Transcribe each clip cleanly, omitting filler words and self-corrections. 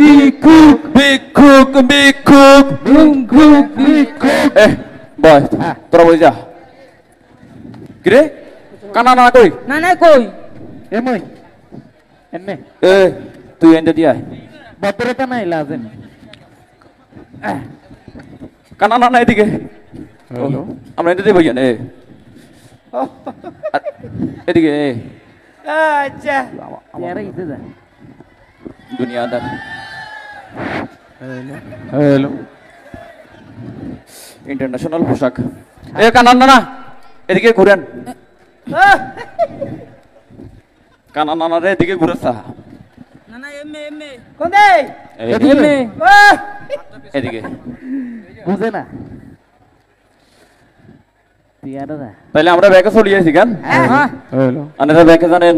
ভিক্ষুক ভিক্ষুক ভিক্ষুক ভিক্ষুক ভিক্ষুক বয় তোরা বই যা কিরে কানা না কই না না কই এমই এনে তুই এনে দিয়া বদরতা নাই লাজেন কানা না এদিকে আমরা এনে দেব কেন এদিকে আচ্ছা यार इधर जा দুনিয়াদার हेलो ইন্টারন্যাশনাল পোশাক কানা না এদিকে ঘুরেন কানা না রে এদিকে ঘুরেছা না না এমএ এমএ কোন দে এমএ এদিকে বুঝে না তিয়ারা তাহলে আমরা ব্যাকে চলে যাইছি কেন হ্যাঁ हेलो আপনারা ব্যাকে জানেন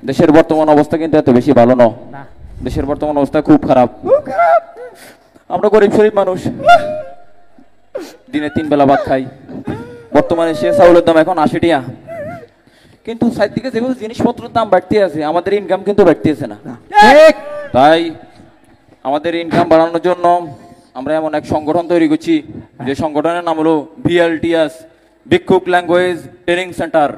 দেশের বর্তমান অবস্থা কিন্তু এত বেশি ভালো না দেশের বর্তমান অবস্থা খুব খারাপ আমরা গরিব শরীফ মানুষ দিনে 3 বেলা ভাত খাই বর্তমানে সে চাউলের দাম এখন 80 টাকা কিন্তু সাইড থেকে যেগুলো জিনিসপত্রের দাম বাড়তে আছে আমাদের ইনকাম কিন্তু বাড়তেছে না ঠিক তাই আমাদের ইনকাম বাড়ানোর জন্য আমরা এমন এক সংগঠন তৈরি করছি যে সংগঠনের নাম হলো ভিএলটিএস ভিক্ষুক ল্যাঙ্গুয়েজ ট্রেনিং সেন্টার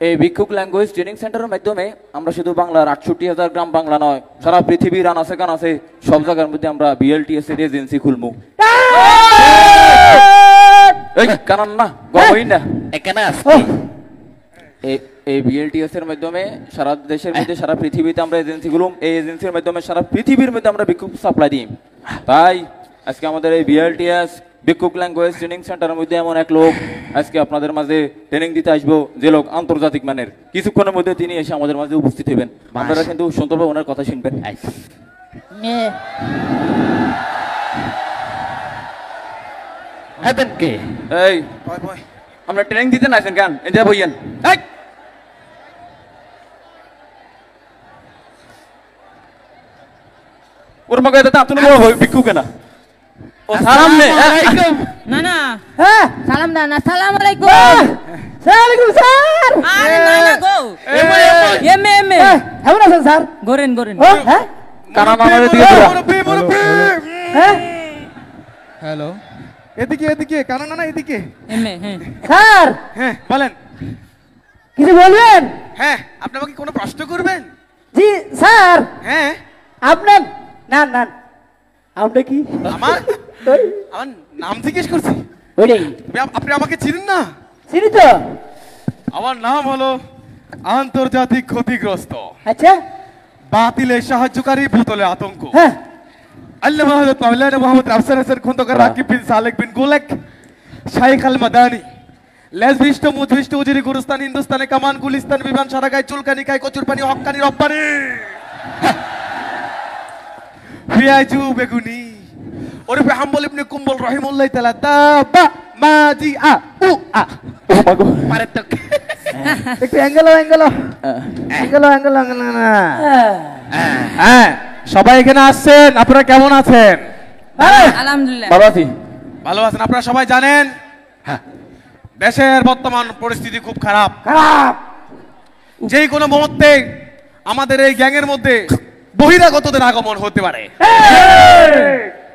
এই ভিক্ষুক ল্যাঙ্গুয়েজ ট্রেনিং সেন্টারের মাধ্যমে আমরা শুধু বাংলার ৬৮,০০০ গ্রাম বাংলা নয় সারা পৃথিবীর আনাচে কানাচে সব জায়গার মধ্যে আমরা ভিএলটিএস এর এজেন্সি খুলবো এই কারণ না গহই না এখানে এই ভিএলটিএস এর মাধ্যমে সারা দেশের মধ্যে সারা পৃথিবীতে আমরা এজেন্সি খুলুম এই এজেন্সির মাধ্যমে সারা পৃথিবীর মধ্যে আমরা ভিক্ষুক সাপ্লাই দিই তাই আজকে আমাদের এই ভিএলটিএস ভিক্ষুক ল্যাঙ্গুয়েজ ট্রেনিং সেন্টারের মধ্যে এমন এক লোক আজকে আপনাদের মাঝে ট্রেনিং দিতে আসবো যে লোক আন্তর্জাতিক মানের কিছুক্ষণের মধ্যে তিনি এসে আমাদের মাঝে উপস্থিত হবেন আপনারা কিন্তু সুন্দরভাবে ওনার কথা শুনবেন কে এই আমরা ট্রেনিং দিতে না আসেন কেন এই যে বইয়েন ওর মগে এটা আপনি বড় ভিক্ষুক না ও সালাম নে না না হ্যাঁ সালাম না না সালাম আলাইকুম সালামালাইকুম স্যার আরে না না গো এমএ এমএ কেমন আছেন স্যার গোরেন গোরেন ও হ্যাঁ কানা নামের দিকে হ্যাঁ হ্যালো এদিকে এদিকে কানা না এদিকে এমএ হ্যাঁ স্যার হ্যাঁ বলেন কিছু বলবেন হ্যাঁ আপনি আমাকে কোনো প্রশ্ন করবেন জি স্যার হ্যাঁ আপনার না না আপনি কি আমার আমার নাম জিজ্ঞেস করছি ওইটাই আপনি আমাকে চিনেন না চিনি তো আমার নাম হলো আন্তর্জাতিক ক্ষতিগ্রস্ত আচ্ছা বাতিলে সাহায্যকারী ভূতলে আতঙ্ক হ্যাঁ আল্লাহ মাওলানা মোহাম্মদ আফসার হাসান খন্দকার রাকিব বিন সালেক বিন গোলেক শাইখ আল মাদানী লেজভিষ্ট মুজভিষ্ট উজিরি গুরুস্তান হিন্দুস্তানে কামান গুলিস্তান বিমান সারাগায় চুলকানি খায় কচুর পানি হক্কানি রব্বানি পিয়াজু বেগুনি ওরে হাম্বল ইবনে কুম্বল রহিমাহুল্লাহ তাআলা তাবা মাজি আ উ আ ও মাগো পারে তো একটু অ্যাঙ্গেলো না হ্যাঁ সবাই এখানে আসছেন আপনারা কেমন আছেন আলহামদুলিল্লাহ ভালো আছি ভালো আছেন আপনারা সবাই জানেন দেশের বর্তমান পরিস্থিতি খুব খারাপ খারাপ যেই কোনো মুহূর্তে আমাদের এই গ্যাংয়ের মধ্যে বহিরাগতদের আগমন হতে পারে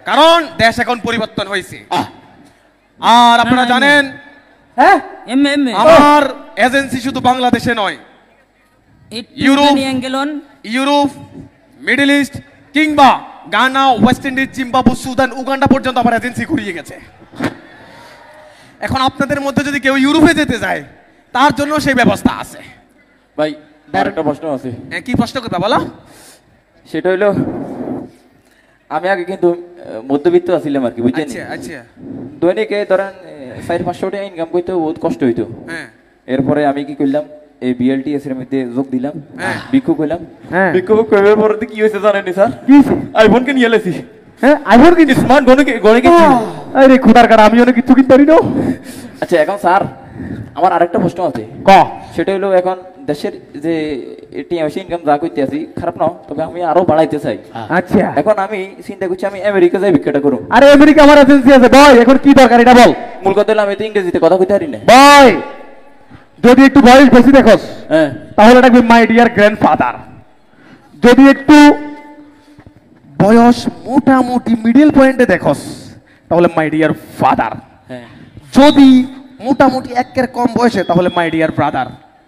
কারণ দেশ এখন পরিবর্তন হয়েছে আর আপনারা জানেন হ্যাঁ এমএ এমএ আমার এজেন্সি শুধু বাংলাদেশে নয় ইউরোপ ইউরোপ মিডল ইস্ট কিংবা Ghana West Indies Zimbabwe Sudan Uganda পর্যন্ত আমার এজেন্সি ঘুরিয়ে গেছে এখন আপনাদের মধ্যে যদি কেউ ইউরোপে যেতে যায় তার জন্য সেই ব্যবস্থা আছে ভাই আরেকটা প্রশ্ন আছে কি প্রশ্ন করবা বলো সেটা হইলো আমি আগে কিন্তু মধ্যবিত্ত আছিলাম আর কি বুঝছেন আচ্ছা আচ্ছা দৈনিকে ধরেন 400-500 টাকা ইনকাম করতে বহুত কষ্ট হইতো হ্যাঁ এরপরে আমি কি করলাম এই বিএলটিএস এর মধ্যে যোগ দিলাম ভিক্ষুক হইলাম হ্যাঁ ভিক্ষুক করার পরে কি হয়েছে জানেন স্যার কি হইছে আইফোন কে নিয়ে এলেছি হ্যাঁ আইফোন কি স্মার্ট গনে কি আরে খোদার কাটা আমি অনেক কিছু কিনতে পারি না আচ্ছা এখন স্যার আমার আরেকটা প্রশ্ন আছে ক সেটা হলো এখন দেশের যে টিএমসি ইনকাম যা করতে আছি খারাপ না তবে আমি আরো বাড়াইতে চাই আচ্ছা এখন আমি চিন্তা করছি আমি আমেরিকা যাই ভিক্ষাটা করব আরে আমেরিকা আমার এজেন্সি আছে ভাই এখন কি দরকার এটা বল মূল কথা হলো আমি তো ইংরেজিতে কথা কইতে পারি না ভাই যদি একটু বয়স বেশি দেখোস হ্যাঁ তাহলে ডাকবি মাই ডিয়ার গ্র্যান্ডফাদার যদি একটু বয়স মোটামুটি মিডল পয়েন্টে দেখস তাহলে মাই ডিয়ার ফাদার, হ্যাঁ যদি মোটামুটি একের কম বয়সে তাহলে my dear brother,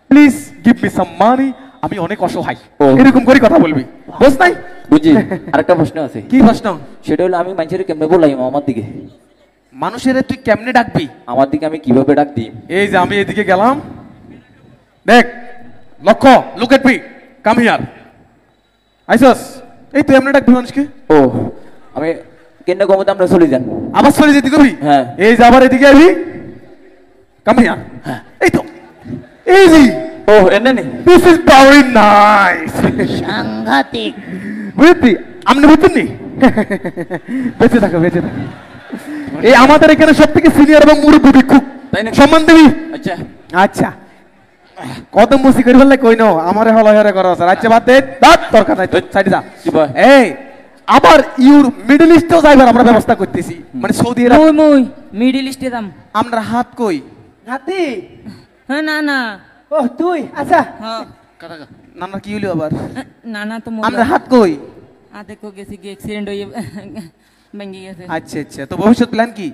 please give me some money, আমি অনেক অসহায়, ও। এরকম করে কথা বলবি, বুঝ নাই? বুঝি। আরেকটা প্রশ্ন আছে, কি প্রশ্ন? সেটা হলো আমি মানুষের কেমনে বলাই আমার দিকে, মানুষের তুই কেমনে ডাকবি? আমার দিকে আমি কিভাবে ডাক দিই? এই যে আমি এদিকে গেলাম, দেখ লক্ষ্য, look at me, come here, আইসস, এই তুই এমনি ডাকবি মানুষকে, ও আমি কেন কমতে আমরা চলে যান। আবার চলে যেতে কবি, হ্যাঁ। এই যে আবার এদিকে আবি, কাম হিয়ার, এই তো ইজি, ও এনে নি দিস ইজ ভেরি নাইস, সাংঘাতিক। বুঝলি আপনি বুঝছেন নি? বেঁচে থাকো, বেঁচে থাকো। এই আমাদের এখানে সব থেকে সিনিয়র এবং মুরব্বী ভিক্ষুক, তাই নাকি? সম্মান দিবি। আচ্ছা আচ্ছা কত মুসি করি ফেললে কই নো আমারে হলো হরে করো স্যার, আচ্ছা বাদ দে, দাঁত দরকার নাই, সাইডে যা। কি ভাই? এই আবার মিডল ইস্টেও যাইবার আমরা ব্যবস্থা করতেছি, মানে সৌদি আরব। মুই মিডল ইস্টে দাম। আমরা হাত কই, নাতি হ্যাঁ না না, ও তুই আচ্ছা হ্যাঁ নানা কি হইলো আবার, না না তো আমরা হাত কই। হাতে কো গেছি কি অ্যাক্সিডেন্ট হয়ে ভেঙে গেছে। আচ্ছা আচ্ছা, তো ভবিষ্যৎ প্ল্যান কি?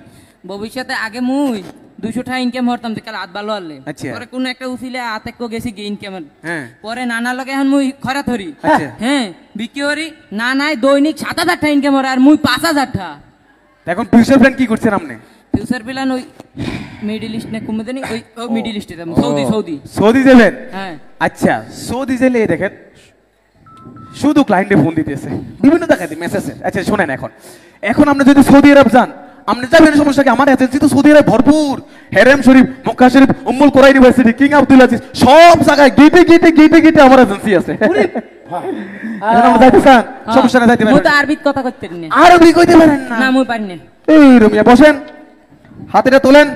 ভবিষ্যতে আগে মুই 200 টাকা ইনকাম করতাম, কাল হাত ভালো হলে আচ্ছা। পরে কোন একটা উচিলে হাতে কো গেছি কি ইনকামের, হ্যাঁ পরে নানার লগে এখন মুই খরা ধরি, আচ্ছা। হ্যাঁ বিক্রি করি, না নাই দৈনিক 7,000 টাকা ইনকাম আর মুই 5,000 টাকা। তা এখন ফিউচার প্ল্যান কি করছেন আপনি? ফিউচার প্ল্যান ওই মিডল ইস্ট না কমে দেনি, ওই মিডল ইস্টে যাবো, সৌদি সৌদি। সৌদি যাবেন? হ্যাঁ আচ্ছা সৌদি জেলে দেখেন শুধু ক্লায়েন্টে ফোন দিতেছে বিভিন্ন জায়গাতে মেসেজ। আচ্ছা শোনেন, এখন এখন আপনি যদি সৌদি আরব যান আপনি যাবেন, সমস্যা কি? আমার এজেন্সি তো সৌদি আরব ভরপুর, হেরেম শরীফ, মক্কা শরীফ, উম্মুল কোরা ইউনিভার্সিটি, কিং আব্দুল আজিজ, সব জায়গায় গেটে গেটে গেটে গেটে আমার এজেন্সি আছে। এখন আপনি যাইতে চান, সমস্যা না, যাইতে মুই পারেন। তো আরবিত কথা কইতে পারি না। আরবি কইতে পারেন না? না মুই পারি না। এই রুমিয়া বসেন, হাতেটা তোলেন,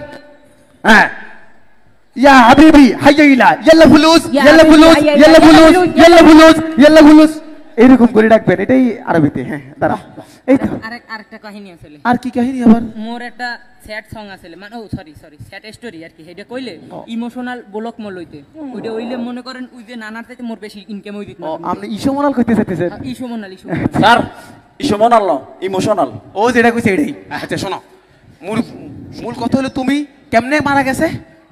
হ্যাঁ ইয়া হাবিবি হাইয়া ইলা ইয়াল্লা ফুলুস ইয়া ইয়াল্লা হাবিবি, ফুলুস হাইয়া ইলা, ইয়াল্লা ফুলুস ইয়াল্লা ফুলুস, ইয়াল্লা ফুলুস এইরকম করে ডাকবেন, এটাই আরবিতে। হ্যাঁ দাঁড়া, এই তো। আরেকটা কাহিনী আছে, আর কি কাহিনী আবার? মোর একটা স্যাড সং আছে, মানে ও সরি স্যাড স্টোরি আর কি, হেডে কইলে ইমোশনাল ব্লক মোর লইতে, ওইটা ওইলে মনে করেন ওই যে নানার থেকে মোর বেশি ইনকাম হই দিত না। আপনি ইসমোনাল কইতে চাইতেছেন? ইমোশনাল স্যার ইমোশনাল না ইমোশনাল। ও যেটা কইছে এটাই। আচ্ছা শোনো, মূল মূল কথা হলো তুমি কেমনে মারা গেছে?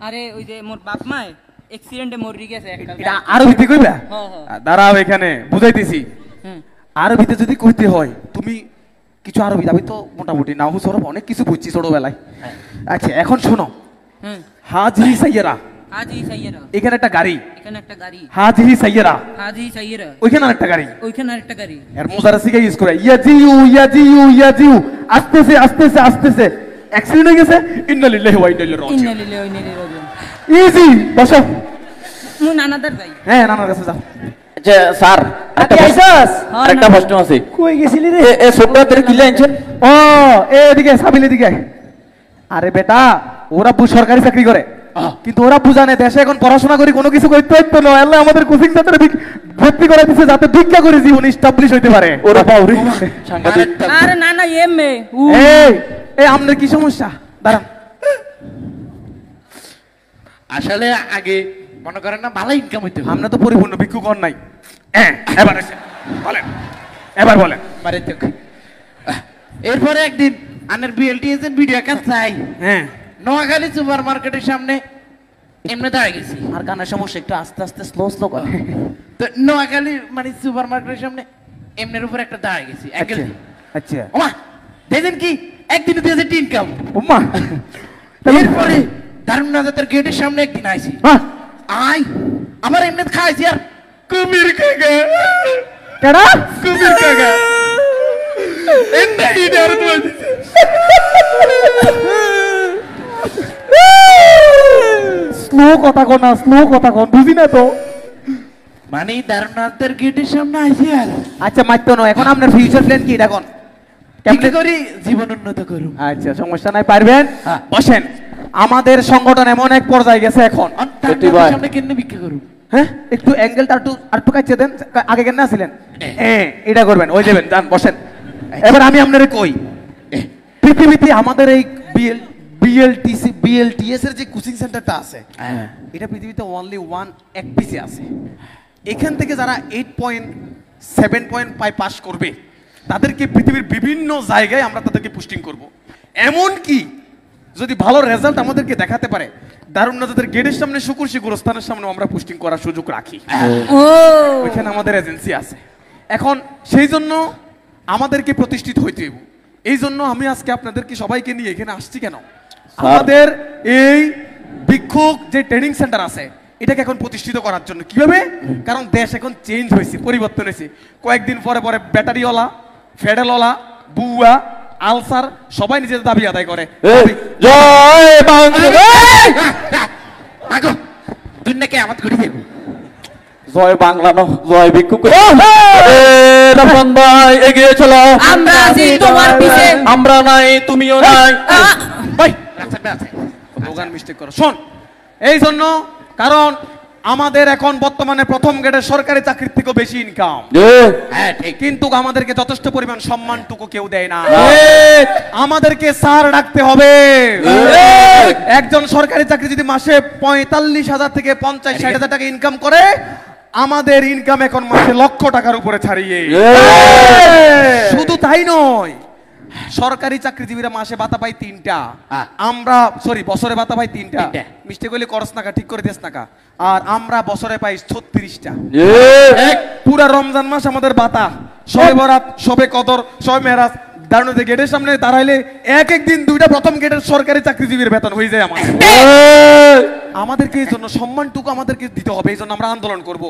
আরে ওই যে মোর বাপ মায় অ্যাক্সিডেন্টে মরি গেছে একটা। এটা আরবিতে কইবা? হ্যাঁ, হ্যাঁ। দাঁড়াও এখানে বুঝাইতেছি। হুম। আরবিতে যদি কইতে হয় তুমি কিছু আরবি, আমি তো মোটামুটি নাহু সরব অনেক কিছু বুঝছি ছোটবেলায়। আচ্ছা এখন শোনো, হুম। হাজি সাইয়েরা, হাজি সাইয়েরা, এখানে একটা গাড়ি, এখানে একটা গাড়ি। হাজি সাইয়েরা, হাজি সাইয়েরা, ওইখানে আরেকটা গাড়ি, ওইখানে আরেকটা গাড়ি। এর মোজারা শিখে ইউজ করে ইয়াজিউ ইয়াজিউ ইয়াজিউ, আস্তেছে আস্তেছে আস্তেছে অ্যাক্সিডেন্ট হয়ে গেছে, ইন্না লিল্লাহি ওয়া ইন্না ইলাইহি রাজিউন। ইন্না লিল্লাহি ওয়া ইন্না ইলাইহি রাজিউন। ইজি বসো। মুই নানাদার যাই। হ্যাঁ নানার কাছে যাও। আচ্ছা স্যার একটা নাতি আইছস? একটা প্রশ্ন আছে, কই গেছিলি রে? এ ছোট্ট হাতের কিলে আনছেন? ও এদিকে সাবিল এদিকে। আরে বেটা ওরা সরকারি চাকরি করে, কিন্তু ওরা বুঝানে দেশে এখন পড়াশোনা করি কোনো কিছু করতে হইতো না, আল্লাহ আমাদের কোচিং সেন্টারে ভর্তি করে দিছে যাতে ভিক্ষা করে জীবন এস্টাবলিশ হইতে পারে। ওরা বাউরি সাংঘাতিক। আরে না না এমএ উ এই এই আপনার কি সমস্যা? দাঁড়ান। আসলে আগে মনে করেন না ভালো ইনকাম হইতে হবে। আমরা তো পরিপূর্ণ ভিক্ষুক হন নাই। এবার এসে বলেন, এবার বলেন। পারে তো। এরপরে একদিন আনের বিএলটি এজেন্ট ভিডিও কাজ চাই, হ্যাঁ নোয়াখালী সুপার মার্কেটের সামনে এমনি দাঁড়িয়ে গেছি। আর গানের সমস্যা, একটু আস্তে আস্তে স্লো স্লো করে। তো নোয়াখালী মানে সুপার মার্কেটের সামনে এমনের উপর একটা দাঁড়িয়ে গেছি। আচ্ছা আচ্ছা ওমা দেখেন কি একদিনে 2,000 ইনকাম। উম্মা এরপরে দারুণ নাজাতের গেটের সামনে একদিন আইছি, হ্যাঁ আই আমার এমনি খাইছি আর কুমির কাকা, কেডা কুমির কাকা এমনি ইডার তুই দিছে। স্লো কথা কন না, স্লো কথা কন, বুঝি না তো। মানে দারুণ নাজাতের গেটের সামনে আইছি আর আচ্ছা মাইতো না, এখন আপনার ফিউচার প্ল্যান কি এটা কোন? কেমনে করি জীবন উন্নত করুম। আচ্ছা সমস্যা নাই, পারবেন। হ্যাঁ। বসেন। আমাদের সংগঠন এমন এক পর্যায়ে গেছে এখন, সত্যি ভাই। সামনে কেন বিক্রি করুম? হ্যাঁ একটু অ্যাঙ্গেলটা একটু কাটছে দেন, আগে কেন আসছিলেন? এটা করবেন, ওই দেবেন, যান বসেন। এবার আমি আপনারে কই, পৃথিবীতে আমাদের এই বিএলটিএস এর যে কোচিং সেন্টারটা আছে, এটা পৃথিবীতে অনলি এক পিসে আছে। এখান থেকে যারা 8.7 পাস করবে তাদেরকে পৃথিবীর বিভিন্ন জায়গায় আমরা তাদেরকে পোস্টিং করব। এমন কি যদি ভালো রেজাল্ট আমাদেরকে দেখাতে পারে, দারুণ তাদের গেটের সামনে শুকুর গোরস্থানের সামনে আমরা পোস্টিং করার সুযোগ রাখি। ও ওইখানে আমাদের এজেন্সি আছে। এখন সেই জন্য আমাদেরকে প্রতিষ্ঠিত হইতে হইব। এই জন্য আমি আজকে আপনাদেরকে সবাইকে নিয়ে এখানে আসছি কেন, আমাদের এই ভিক্ষুক যে ট্রেনিং সেন্টার আছে এটাকে এখন প্রতিষ্ঠিত করার জন্য। কিভাবে? কারণ দেশ এখন চেঞ্জ হয়েছে, পরিবর্তন হয়েছে। কয়েকদিন পরে পরে ব্যাটারিওয়ালা, ফেডেলওয়ালা, বুয়া, আলসার সবাই নিজেদের দাবি আদায় করে। জয় বাংলা, আগো তুই নাকি আমার ঘুরি দেব। জয় বাংলা ন, জয় ভিক্ষুক। রফান ভাই এগিয়ে চলো, আমরা আছি তোমার পিছে। আমরা নাই তুমিও নাই। ভাই দোকান মিস্টেক করো। শোন, এই জন্য কারণ আমাদের এখন বর্তমানে প্রথম গেটের সরকারি চাকরির থেকেও বেশি ইনকাম, হ্যাঁ ঠিক। কিন্তু আমাদেরকে যথেষ্ট পরিমাণ সম্মানটুকু কেউ দেয় না। আমাদেরকে স্যার ডাকতে হবে। একজন সরকারি চাকরি যদি মাসে 45,000 থেকে 50-60,000 টাকা ইনকাম করে, আমাদের ইনকাম এখন মাসে লক্ষ টাকার উপরে ছাড়িয়ে। শুধু তাই নয়, সরকারি চাকরিজীবীরা মাসে ভাতা পাই 3টা, আমরা বছরে ভাতা পাই 3টা। মিস্টেক হইলে করস নাকা, ঠিক করে দিস নাকা। আর আমরা বছরে পাই 36টা। পুরা রমজান মাস আমাদের ভাতা, শবে বরাত, শবে কদর, শবে মেরাজ, দাঁড়ানোতে গেটের সামনে দাঁড়াইলে এক দিন 2টা প্রথম গেটের সরকারি চাকরিজীবীর বেতন হয়ে যায় আমাদের। আমাদেরকে এই জন্য সম্মানটুকু আমাদেরকে দিতে হবে। এই জন্য আমরা আন্দোলন করব।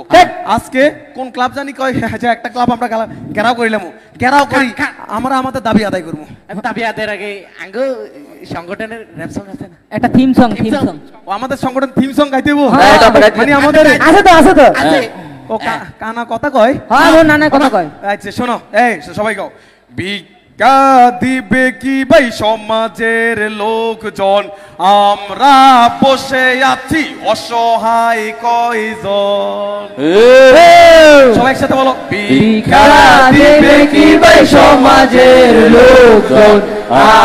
আজকে কোন ক্লাব জানি কয় যে একটা ক্লাব আমরা ঘেরাও করিলাম, ঘেরাও করি, আমরা আমাদের দাবি আদায় করবো। দাবি আদায়ের আগে আঙ্গো সংগঠনের র‍্যাপ সং আছে না? একটা থিম সং, থিম সং। ও আমাদের সংগঠন থিম সং গাইতে হইব। হ্যাঁ, মানে আমাদের আছে তো, আছে তো। আছে। ও কানা কথা কয়। হ্যাঁ ও নানা কথা কয়। আচ্ছা শোনো, এই সবাই গাও। ভিক্ষা দিবে কি ভাই সমাজের লোকজন, আমরা বসে আছি অসহায় কয়জন। সবাই একসাথে বলো, ভিক্ষা দিবে কি ভাই সমাজের লোকজন,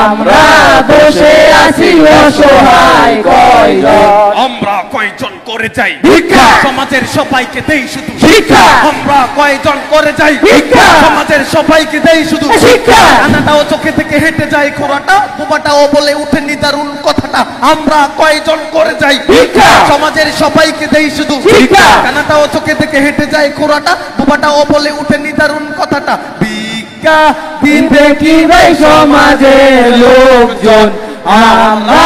আমরা বসে আছি অসহায় কয়জন। আমরা কয়জন করে যাই ভিক্ষা, সমাজের সবাইকে দেই শুধু শিক্ষা। আমরা কয়জন করে যাই ভিক্ষা, সমাজের সবাইকে দেই শুধু শিক্ষা। কানাটাও চোখে থেকে হেঁটে যায় খোরাটা, বোবাটাও বলে উঠে নিদারুণ কথাটা। আমরা কয়জন করে যাই ভিক্ষা, সমাজের সবাইকে দেই শুধু শিক্ষা। কানাটাও চোখে থেকে হেঁটে যায় খোরাটা, বোবাটাও বলে উঠে নিদারুণ কথাটা। ভিক্ষা দিবে কি ভাই সমাজের লোকজন, আমরা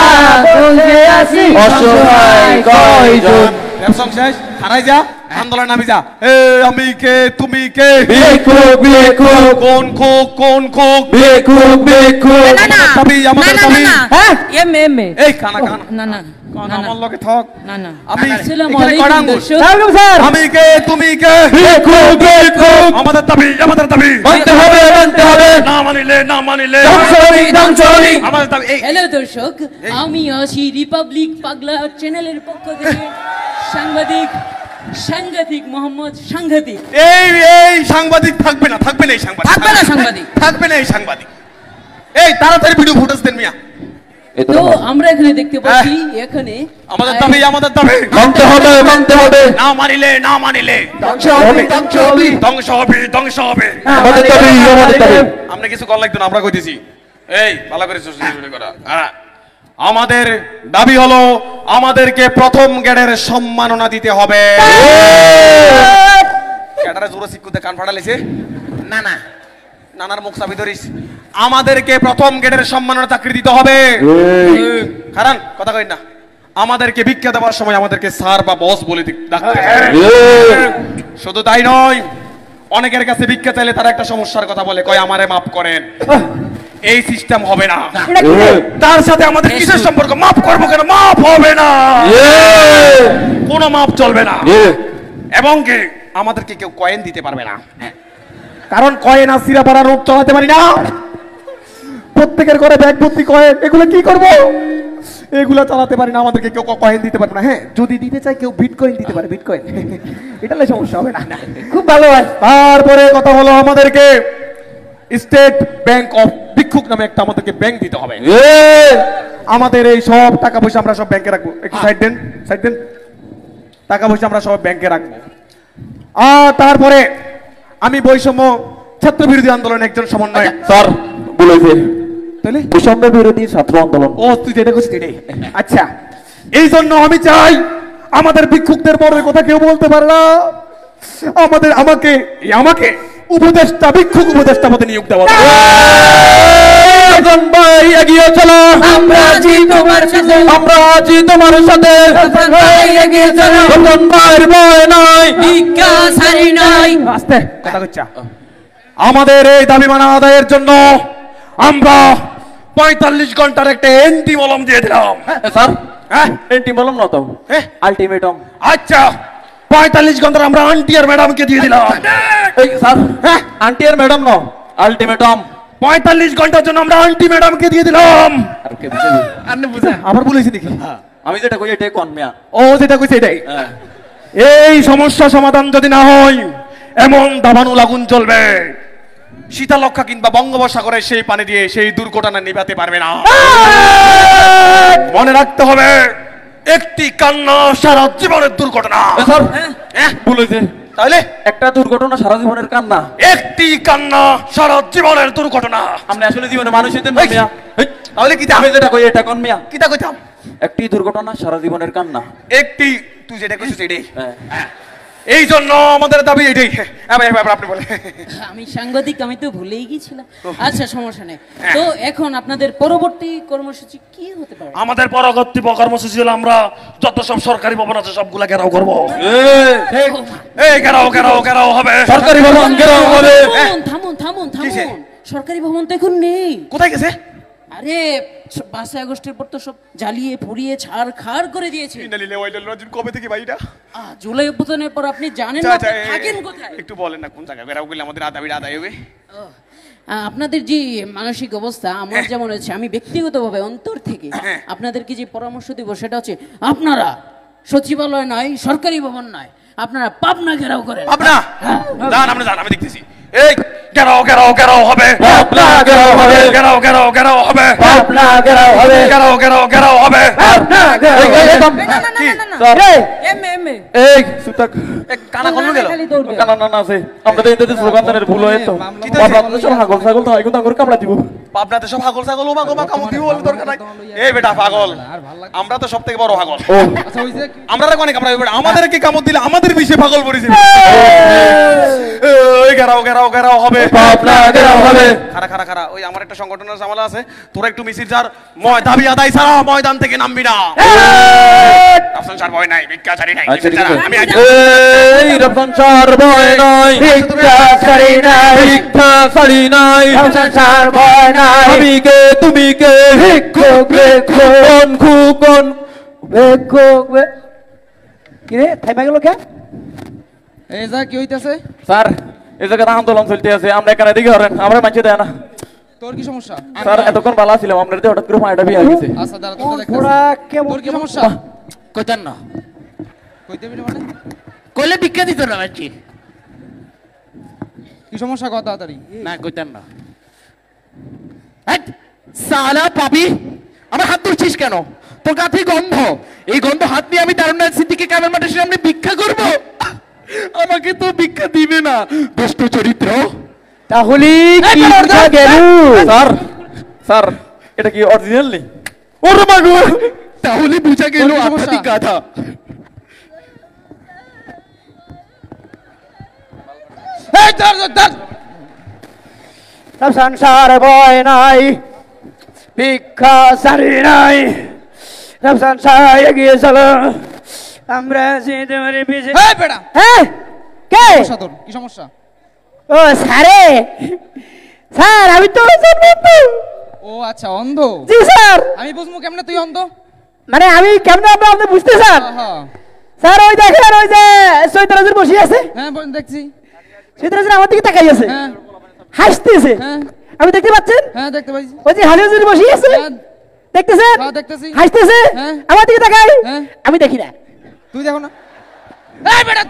বসে আছি অসহায় কয়জন। সং শেষ, হারাই যা, আন্দোলন নামি যা। আমি কে, তুমি কে, ভিক্ষুক ভিক্ষুক, কোন খোক কোন খোক, ভিক্ষুক ভিক্ষুক। না না দাবি আমাদের দাবি। হ্যাঁ এম এম এই কানা কানা না না কানা আমার লগে থাক। না না। আমি আসসালামু এখানে আলাইকুম কড়াঙ্গুল। দর্শক। ওয়ালাইকুম স্যার। আমি কে, তুমি কে, ভিক্ষুক ভিক্ষুক। আমাদের দাবি আমাদের দাবি মানতে হবে, মানতে হবে। না মানিলে না মানিলে ধ্বংস হবি, ধ্বংস হবি। আমাদের দাবি। এই হ্যালো দর্শক, আমি আছি রিপাবলিক পাগলা চ্যানেলের পক্ষ থেকে সাংঘাতিক মোহাম্মদ সাংঘাতিক। এই এই সাংবাদিক থাকবে না, থাকবে না এই সাংবাদিক, থাকবে না সাংবাদিক, থাকবে না এই সাংবাদিক। এই তাড়াতাড়ি ভিডিও ফুটেজ দেন মিয়া। তো আমরা এখানে দেখতে পাচ্ছি এখানে আমাদের দাবি আমাদের দাবি মানতে হবে, মানতে হবে। না মানিলে না মানিলে ধ্বংস হবি, ধ্বংস হবি। ধ্বংস হবে ধ্বংস হবে। আমাদের দাবি, আমাদের দাবি। আমরা কিছু কল লাগতো না, আমরা কইতেছি। এই ভালো করে শুনে করা। হ্যাঁ, আমাদের দাবি হলো আমাদেরকে প্রথম গেটের সম্মাননা দিতে হবে। ক্যাডারে জোরে সিকুতে কান ফাটালেছে। না না নানার মুখ চাবি ধরিস। আমাদেরকে প্রথম গেটের সম্মাননা চাকরি দিতে হবে। কারণ কথা কই না, আমাদেরকে ভিক্ষা দেওয়ার সময় আমাদেরকে স্যার বা বস বলে ডাকতে হবে। শুধু তাই নয়, অনেকের কাছে ভিক্ষা চাইলে তারা একটা সমস্যার কথা বলে, কয় আমারে মাফ করেন। এই সিস্টেম হবে না। তার সাথে আমাদের কিসের সম্পর্ক? মাফ করবো কেন? মাফ হবে না, কোনো মাফ চলবে না। এবং কি আমাদেরকে কেউ কয়েন দিতে পারবে না, কারণ কয়েন আর সিরাপাড়া রোড চালাতে পারি না। প্রত্যেকের ঘরে ব্যাগ ভর্তি কয়েন, এগুলো কি করব? এগুলো চালাতে পারি না, আমাদেরকে কেউ কয়েন দিতে পারবে না। হ্যাঁ, যদি দিতে চাই কেউ বিটকয়েন দিতে পারে, বিটকয়েন। এটা সমস্যা হবে না, খুব ভালো হয়। তারপরে কথা হলো আমাদেরকে স্টেট ব্যাংক অফ ভিক্ষুক নামে একটা আমাদেরকে ব্যাংক দিতে হবে। আমাদের এই সব টাকা পয়সা আমরা সব ব্যাংকে রাখবো। একটু সাইড দেন, সাইড দেন। টাকা পয়সা আমরা সব ব্যাংকে রাখবো। আর তারপরে আমি বৈষম্য ছাত্র বিরোধী আন্দোলনের একজন সমন্বয়ক। স্যার বলেছে তাহলে বৈষম্য বিরোধী ছাত্র আন্দোলন। ও তুই যেটা করছিস এটাই। আচ্ছা, এই জন্য আমি চাই আমাদের ভিক্ষুকদের পরের কথা কেউ বলতে পারে না। আমাকে উপদেষ্টা, ভিক্ষুক উপদেষ্টা পদে নিয়োগ দেওয়া হবে। রাজন ভাই এগিয়ে চলো, আমরা আছি তোমার সাথে, আমরা আছি তোমার সাথে। রাজন ভাই এগিয়ে চলো, রাজন ভাইয়ের ভয় নাই, ভিক্ষা সারি নাই। আস্তে কথা কচ্ছা। আমাদের এই দাবি মানা আদায়ের জন্য আমরা 45 ঘন্টার একটা এন্টি মলম দিয়ে দিলাম। স্যার হ্যাঁ, এন্টি বললাম না তো, আলটিমেটাম। আচ্ছা 45 ঘন্টার আমরা আন্টি আর ম্যাডামকে দিয়ে দিলাম। এই স্যার আন্টি আর ম্যাডাম ন, আলটিমেটাম। 45 ঘন্টার জন্য আমরা আন্টি ম্যাডামকে দিয়ে দিলাম। আর কে বুঝাবি? আপনি বুঝেন? আবার বলেছি দেখি। আমি যেটা কই এটাই কোন মিয়া। ও যেটা কইছে এটাই। হ্যাঁ। এই সমস্যা সমাধান যদি না হয় এমন দাবানু লাগুন চলবে, শীতলক্ষা কিংবা বঙ্গোপসাগরের সেই পানি দিয়ে সেই দুর্ঘটনা নিভাতে পারবে না। মনে রাখতে হবে, একটি কান্না সারা জীবনের দুর্ঘটনা। স্যার হ্যাঁ, বলেছে তাহলে একটা দুর্ঘটনা সারা জীবনের কান্না। একটি কান্না সারা জীবনের দুর্ঘটনা। আপনি আসলে জীবনে মানুষ হইতেন না এই, মিয়া। এই, তাহলে কি আমি যেটা কই এটা কোন মিয়া। কিতা কইতাম? একটি দুর্ঘটনা সারা জীবনের কান্না। একটি, তুই যেটা কইছিস এটাই। হ্যাঁ। এই জন্য আমাদের দাবি এটাই। আপনি বলে। আমি সাংবাদিক, আমি তো ভুলেই গিয়েছিলাম। আচ্ছা সমস্যা নেই। তো এখন আপনাদের পরবর্তী কর্মসূচি কি হতে পারে? আমাদের পরবর্তী কর্মসূচি হলো আমরা যত সব সরকারি ভবন আছে সবগুলা ঘেরাও করবো। এই ঘেরাও হবে। সরকারি ভবন ঘেরাও হবে। থামুন কিসে? সরকারি ভবন তো এখন নেই। কোথায় গেছে? আরে 5 আগস্টের পর তো সব জ্বালিয়ে পুড়িয়ে ছাড়খাড় করে দিয়েছে। কবে থেকে ভাইটা? জুলাই অভ্যুত্থানের পর আপনি জানেন না আপনি থাকেন কোথায়? একটু বলেন না কোন জায়গায় ঘেরাও করলে আমাদের দাবিটা আদায় হবে। আপনাদের যে মানসিক অবস্থা আমার যেমন হচ্ছে, আমি ব্যক্তিগতভাবে অন্তর থেকে হ্যাঁ। আপনাদেরকে যে পরামর্শ দেব সেটা হচ্ছে, আপনারা সচিবালয় নয়, সরকারি ভবন নয়, আপনারা পাবনা ঘেরাও করেন। আপনার দান আমরা জান, আমি দেখতেছি। এই ঘেরাও হবে। পাবনা ঘেরাও হবে। ঘেরাও হবে। পাবনা ঘেরাও হবে। ঘেরাও হবে। পাবনা ঘেরাও হবে। না, না, কি? না, না, না। স্যার এম এ এই সুতাক কানা কোন গেল? খালি দৌড়বে। কানা না আছে। আমরা তো এতে স্লোগান দেনের ভুল হয় তো। পাবনা সব হাগল ছাগল তো আইগুন করে কামড়া দিব। পাবনাতে সব পাগল ছাগল ওমা কামু দিব বলে দরকার নাই। এই বেটা পাগল, আমরা তো সবথেকে বড় পাগল। ও আমরা তো অনেক আমরা আমাদেরকে কামড় দিলে আমাদের বিষয়ে পাগল পড়েছে। ওই ঘেরাও হবে। পাবনা ঘেরাও হবে। খারা ওই আমার একটা সংগঠনের ঝামেলা আছে, তোরা একটু মিছিল যার দাবি আদায় ছাড়া ময়দান থেকে নামবি না। রাফসান স্যার ভয় নাই, ভিক্ষা ছাড়ি নাই। আচ্ছা ঠিক আছে। আমি এই রাফসান স্যার ভয় নাই, ভিক্ষা ছাড়ি নাই, ভিক্ষা ছাড়ি নাই, রাফসান স্যার ভয় নাই। আমি কে তুমি কে, ভিক্ষুক কোন কোন ভিক্ষুক। কি রে থাইমা গেল কে? এই যা কি হইতাছে? স্যার এই জায়গাতে আন্দোলন চলতে আছে, আমরা এখানে দিকে হরেন, আমরা মানছে দেয় না। তোর কি সমস্যা? স্যার এতক্ষণ ভালো ছিলাম, আপনার তো হঠাৎ করে পানিটা বিয়ে হয়ে গেছে। আচ্ছা দাঁড়া, তোকে দেখতাছি। ওরা কেমন তোর কি সমস্যা? কইতেন না কইতে বিনা মানে কইলে ভিক্ষা দিত না বাচ্চি। কি সমস্যা কত তাড়াতাড়ি? না কইতেন না। সালা পাপি, আমার হাত ধরছিস কেন? তোর কাছে গন্ধ, এই গন্ধ হাত নিয়ে আমি দারুণাথ সিদ্দিকী কামের মাঠে সামনে ভিক্ষা করব? আমাকে তো ভিক্ষা দিবে না, দুষ্ট চরিত্র। তাহলে কি গেল? স্যার এটা কি অরিজিনাল নেই? ওরে মাগো, তাহলে বুঝা গেল তোর কি সমস্যা? আধ্যাত্মিক গাধা। এই ধর সব সংসার ভয় নাই, ভিক্ষা সারি নাই, সব সংসার এগিয়ে চলো, আমরা যেতে পারি পিছে। এই বেটা, হ্যাঁ কে? সমস্যা তোর কি সমস্যা? ও স্যারে, স্যার আমি তো অন্ধ। ও আচ্ছা অন্ধ। জি স্যার, আমি বুঝবো কেমনে তুই অন্ধ? মানে আমি কেমন আপনি বুঝতে স্যার? হ্যাঁ স্যার ওই দেখেন, ওই যে সৈতরাজুর বসে আছে, হ্যাঁ দেখছি। সৈতরাজুর আমার দিকে তাকাই আছে, হ্যাঁ হাসতেছে, হ্যাঁ আমি দেখতে পাচ্ছেন? হ্যাঁ দেখতে পাইছি। ওই যে হালিজুর বসে আছে, হ্যাঁ দেখতেছেন? হ্যাঁ দেখতেছি। হাসতেছে, হ্যাঁ। আমার দিকে তাকাই, হ্যাঁ। আমি দেখি না। তুই দেখো না। এই বেটা